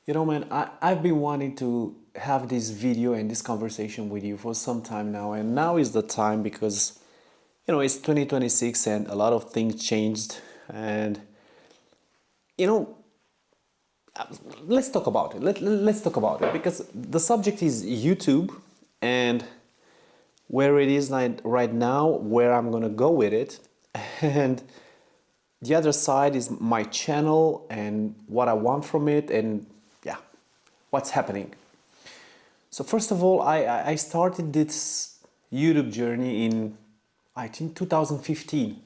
You know, man, I've been wanting to have this video and this conversation with you for some time now, and now is the time because, it's 2026 and a lot of things changed. And, you know, let's talk about it. Let's talk about it because the subject is YouTube and where it is like right now, where I'm gonna go with it. And the other side is my channel and what I want from it, and yeah, what's happening. So first of all, I started this YouTube journey in, I think, 2015.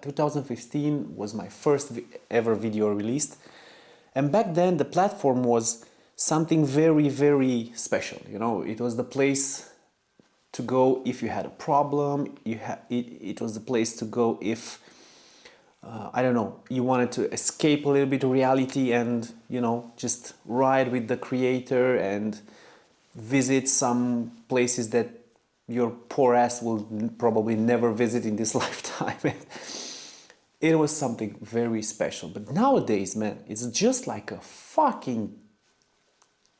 2015 was my first ever video released, and back then the platform was something very, very special. It was the place to go if you had a problem. It was the place to go if I don't know, you wanted to escape a little bit of reality and, just ride with the creator and visit some places that your poor ass will probably never visit in this lifetime. It was something very special. But nowadays, man, it's just like a fucking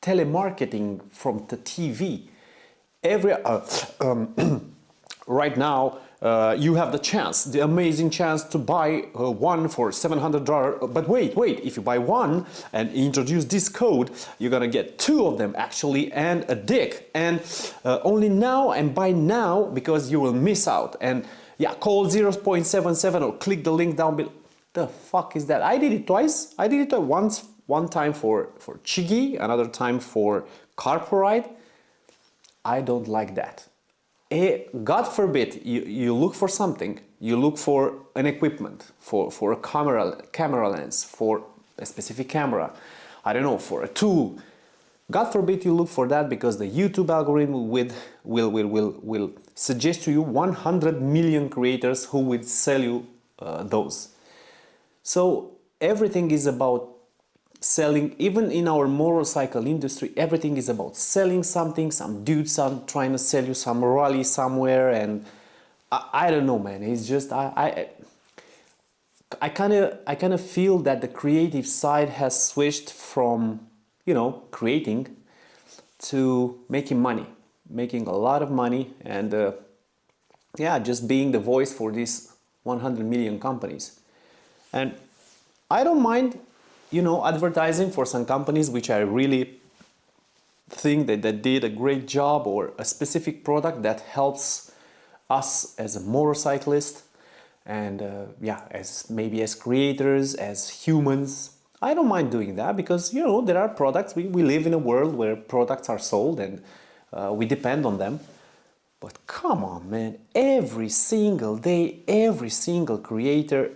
telemarketing from the TV. Right now, you have the amazing chance to buy one for $700. But wait, if you buy one and introduce this code, you're gonna get two of them actually, and a dick. And only now and buy now because you will miss out. And yeah, call 0.77 or click the link down below. The fuck is that? I did it twice. I did it once, one time for Chigi, another time for Carpuride. I don't like that. God forbid you look for something, you look for an equipment, for a camera lens, for a specific camera, I don't know, for a tool. God forbid you look for that because the YouTube algorithm will suggest to you 100 million creators who will sell you those. So everything is about selling. Even in our motorcycle industry, everything is about selling something. Some dudes are trying to sell you some rally somewhere, and I don't know, man. It's just I kind of feel that the creative side has switched from creating to making money, making a lot of money, and yeah, just being the voice for these 100 million companies. And I don't mind advertising for some companies which I really think that did a great job, or a specific product that helps us as a motorcyclist and yeah, as maybe as creators, as humans. I don't mind doing that because there are products. We live in a world where products are sold and we depend on them. But come on, man, every single day, every single creator,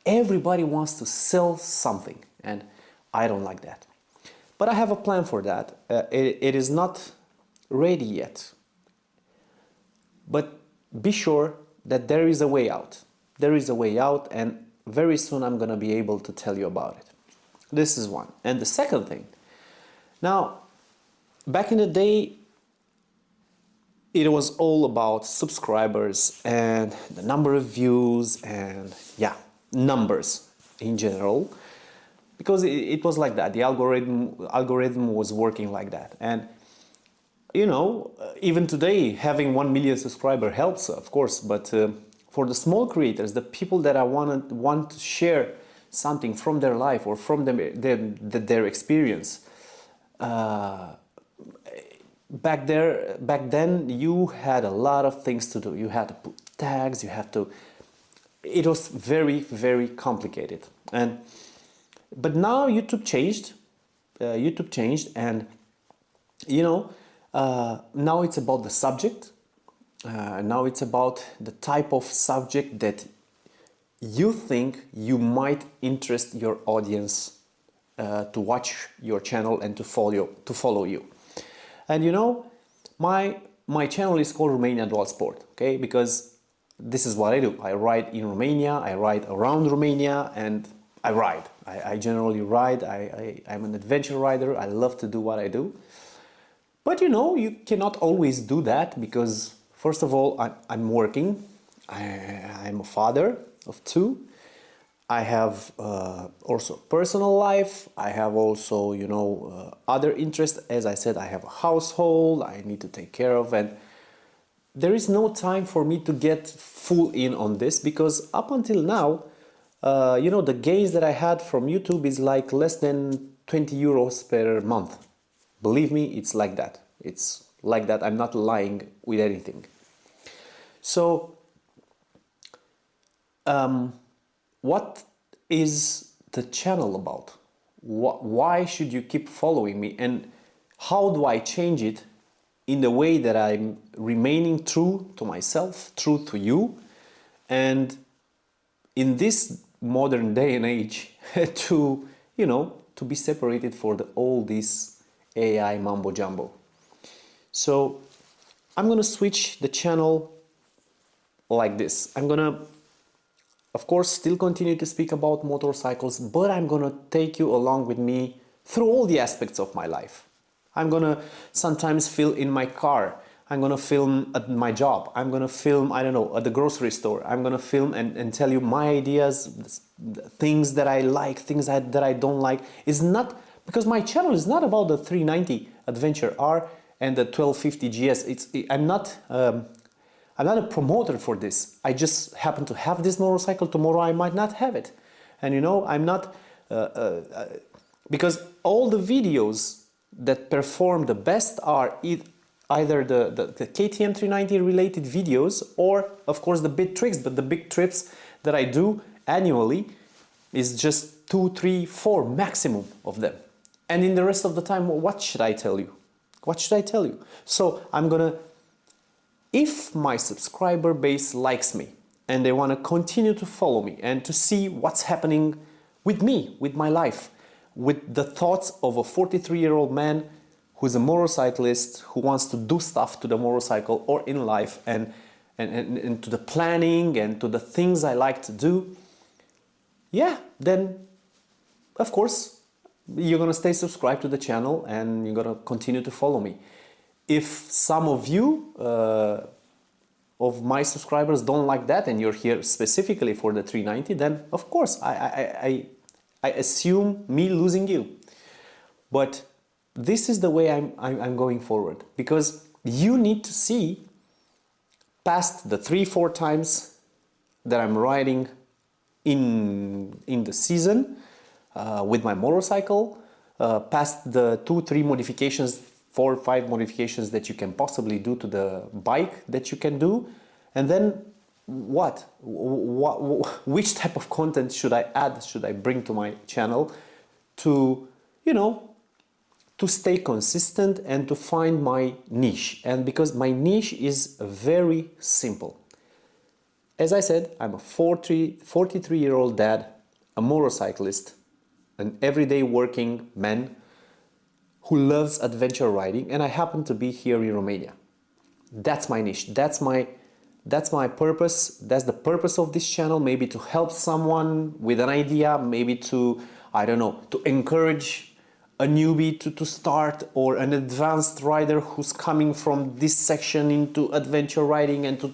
everybody wants to sell something, and I don't like that. But I have a plan for that. It is not ready yet. But be sure that there is a way out. There is a way out, and very soon I'm going to be able to tell you about it. This is one. And the second thing. Now, back in the day, it was all about subscribers and the number of views and yeah, numbers in general, because it was like that. The algorithm was working like that. And even today, having 1 million subscribers helps, of course, but for the small creators, the people that want to share something from their life or from their experience, back then you had a lot of things to do. You had to put tags, it was very, very complicated. But now YouTube changed. And now it's about the subject. Now it's about the type of subject that you think you might interest your audience to watch your channel and to follow you. And my channel is called Romania Dual Sport, okay? Because this is what I do. I ride in Romania, I ride around Romania, and I ride. I generally ride. I'm an adventure rider. I love to do what I do. But you cannot always do that because, first of all, I'm working. I'm a father of two. I have also personal life. I have also, other interests. As I said, I have a household I need to take care of, and there is no time for me to get full in on this, because up until now, the gains that I had from YouTube is like less than 20 euros per month. Believe me, it's like that. It's like that. I'm not lying with anything. So, what is the channel about? Why should you keep following me? And how do I change it in the way that I'm remaining true to myself, true to you, and in this modern day and age to, to be separated for all this AI mambo jumbo. So I'm gonna switch the channel like this. I'm gonna, of course, still continue to speak about motorcycles, but I'm gonna take you along with me through all the aspects of my life. I'm gonna sometimes film in my car. I'm gonna film at my job. I'm gonna film, I don't know, at the grocery store. I'm gonna film and tell you my ideas, things that I like, things that I don't like. It's not, because my channel is not about the 390 Adventure R and the 1250 GS. I'm not a promoter for this. I just happen to have this motorcycle. Tomorrow I might not have it. And I'm not, because all the videos that perform the best are either the KTM 390 related videos, or of course the big tricks. But the big trips that I do annually is just 2, 3, 4 maximum of them. And in the rest of the time, what should I tell you? What should I tell you? So I'm gonna, if my subscriber base likes me and they want to continue to follow me and to see what's happening with me, with my life, with the thoughts of a 43-year-old man who's a motorcyclist, who wants to do stuff to the motorcycle or in life, and to the planning and to the things I like to do, yeah, then of course you're gonna stay subscribed to the channel and you're gonna continue to follow me. If some of you of my subscribers don't like that and you're here specifically for the 390, then of course I assume me losing you. But this is the way I'm going forward, because you need to see past the 3-4 times that I'm riding in the season with my motorcycle, past the 2-3 modifications, 4-5 modifications that you can possibly do to the bike that you can do, and then which type of content should I add, should I bring to my channel to, to stay consistent and to find my niche. And because my niche is very simple. As I said, I'm a 43-year-old dad, a motorcyclist, an everyday working man who loves adventure riding, and I happen to be here in Romania. That's my niche. That's my purpose. That's the purpose of this channel. Maybe to help someone with an idea, maybe to, I don't know, to encourage a newbie to start, or an advanced rider who's coming from this section into adventure riding, and to,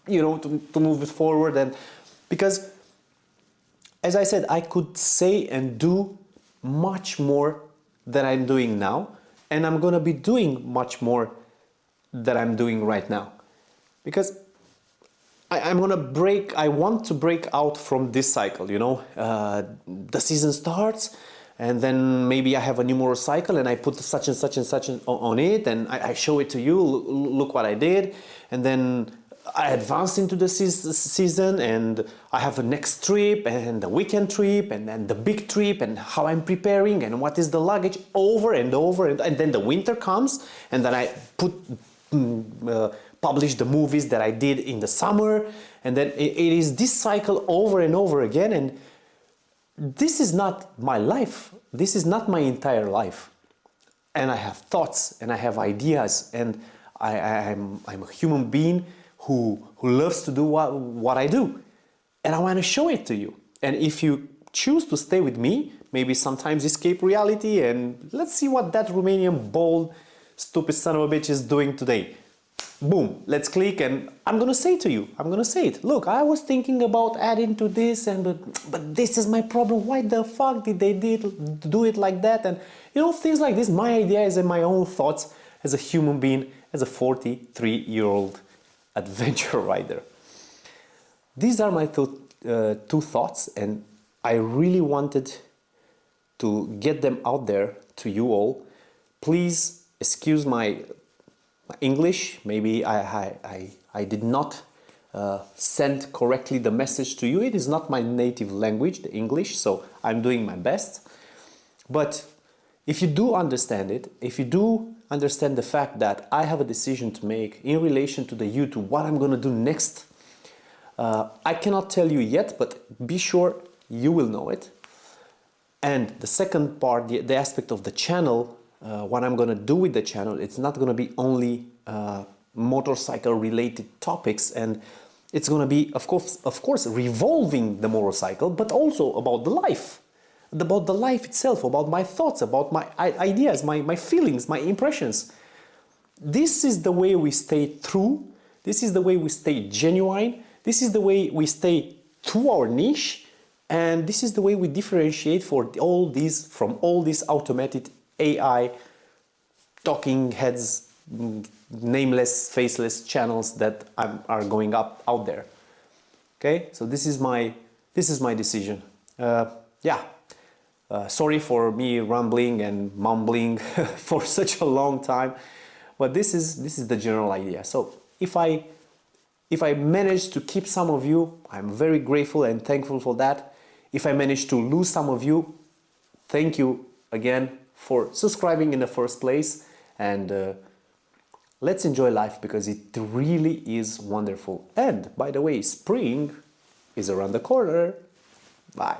to move it forward. And because, as I said, I could say and do much more than I'm doing now, and I'm gonna be doing much more than I'm doing right now, because I want to break out from this cycle. The season starts, and then maybe I have a new motorcycle and I put such and such and such on it, and I show it to you, look what I did, and then I advance into the season, and I have a next trip and the weekend trip and then the big trip, and how I'm preparing and what is the luggage, over and over, and then the winter comes, and then I publish the movies that I did in the summer, and then it is this cycle over and over again. And this is not my life. This is not my entire life. And I have thoughts and I have ideas, and I'm a human being who loves to do what I do, and I want to show it to you. And if you choose to stay with me, maybe sometimes escape reality, and let's see what that Romanian bold, stupid son of a bitch is doing today. boom, let's click, and I'm gonna say to you, I'm gonna say it. Look, I was thinking about adding to this, and but this is my problem. Why the fuck did they do it like that? And you know, things like this. My ideas and my own thoughts as a human being, as a 43-year-old adventure rider. These are my two thoughts, and I really wanted to get them out there to you all. Please excuse my English. Maybe I did not send correctly the message to you. It is not my native language, the English, so I'm doing my best. But if you do understand it, if you do understand the fact that I have a decision to make in relation to the YouTube, what I'm gonna do next, I cannot tell you yet, but be sure you will know it. And the second part, the aspect of the channel, what I'm gonna do with the channel, it's not gonna be only motorcycle related topics, and it's gonna be of course revolving the motorcycle, but also about the life itself, about my thoughts, about my ideas, my feelings, my impressions. This is the way we stay true, this is the way we stay genuine, this is the way we stay to our niche, and this is the way we differentiate from all these automated AI talking heads, nameless, faceless channels that are going out there. Okay, so this is my decision. Sorry for me rambling and mumbling for such a long time, but this is the general idea. So if I manage to keep some of you, I'm very grateful and thankful for that. If I manage to lose some of you, thank you again for subscribing in the first place, and let's enjoy life, because it really is wonderful. And by the way, spring is around the corner. Bye.